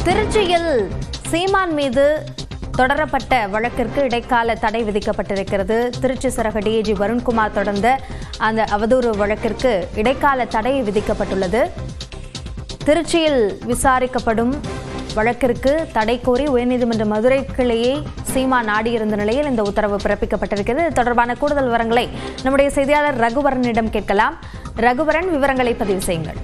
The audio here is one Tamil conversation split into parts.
திருச்சியில் சீமான் மீது தொடரப்பட்ட வழக்கிற்கு இடைக்கால தடை விதிக்கப்பட்டிருக்கிறது. திருச்சி சரக டிஐஜி வருண்குமார் தொடர்ந்த அந்த அவதூறு வழக்கிற்கு இடைக்கால தடை விதிக்கப்பட்டுள்ளது. திருச்சியில் விசாரிக்கப்படும் வழக்கிற்கு தடை கோரி உயர்நீதிமன்ற மதுரை கிளையை சீமான் நாடியிருந்த நிலையில் இந்த உத்தரவு பிறப்பிக்கப்பட்டிருக்கிறது. இது தொடர்பான கூடுதல் விவரங்களை நம்முடைய செய்தியாளர் ரகுவரனிடம் கேட்கலாம். ரகுவரன், விவரங்களை பதிவு செய்யுங்கள்.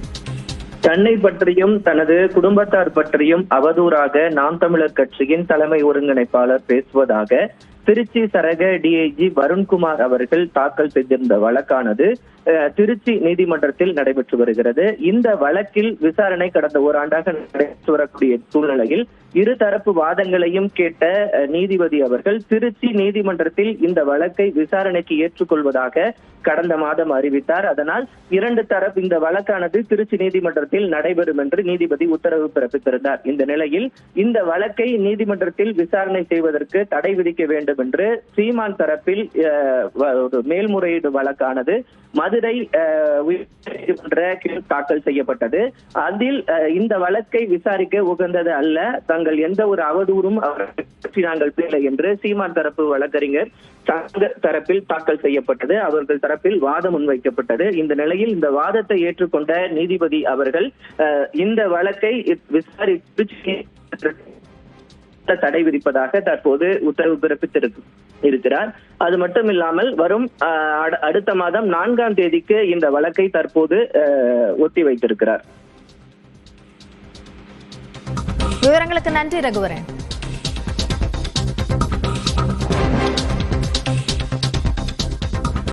தன்னை பற்றியும் தனது குடும்பத்தார் பற்றியும் அவதூறாக நாம் தமிழர் கட்சியின் தலைமை ஒருங்கிணைப்பாளர் பேசுவதாக திருச்சி சரக டிஐஜி வருண்குமார் அவர்கள் தாக்கல் செய்திருந்த வழக்கானது திருச்சி நீதிமன்றத்தில் நடைபெற்று வருகிறது. இந்த வழக்கில் விசாரணை கடந்த ஓராண்டாக நடைபெற்று வரக்கூடிய சூழ்நிலையில் இருதரப்பு வாதங்களையும் கேட்ட நீதிபதி அவர்கள் திருச்சி நீதிமன்றத்தில் இந்த வழக்கை விசாரணைக்கு ஏற்றுக்கொள்வதாக கடந்த மாதம் அறிவித்தார். அதனால் இரண்டு தரப்பு இந்த வழக்கானது திருச்சி நீதிமன்றத்தில் நடைபெறும் என்று நீதிபதி உத்தரவு பிறப்பித்திருந்தார். இந்த நிலையில் இந்த வழக்கை நீதிமன்றத்தில் விசாரணை செய்வதற்கு தடை விதிக்க வேண்டும் என்று சீமான் தரப்பில் மேல்முறையீடு வழக்கானது மதுரை உயர்நீதிமன்ற தாக்கல் செய்யப்பட்டது. அதில் இந்த வழக்கை விசாரிக்க உகந்தது அல்ல, தங்கள் எந்த ஒரு அவதூறும் நாங்கள் பிள்ளை என்று சீமான் தரப்பு வழக்கறிஞர் தரப்பில் தாக்கல் செய்யப்பட்டது. அவர்கள் தரப்பில் வாதம் முன்வைக்கப்பட்டது. இந்த நிலையில் இந்த வாதத்தை ஏற்றுக்கொண்ட நீதிபதி அவர்கள் இந்த வழக்கை விசாரித்து தடை விதிப்பதாக தற்போது உத்தரவு பிறப்பித்திருக்கிறார். அது மட்டும் இல்லாமல் வரும் அடுத்த மாதம் 4ஆம் தேதிக்கு இந்த வழக்கை தற்போது ஒத்தி வைத்திருக்கிறார். விவரங்களுக்கு நன்றி ரகுவரன்.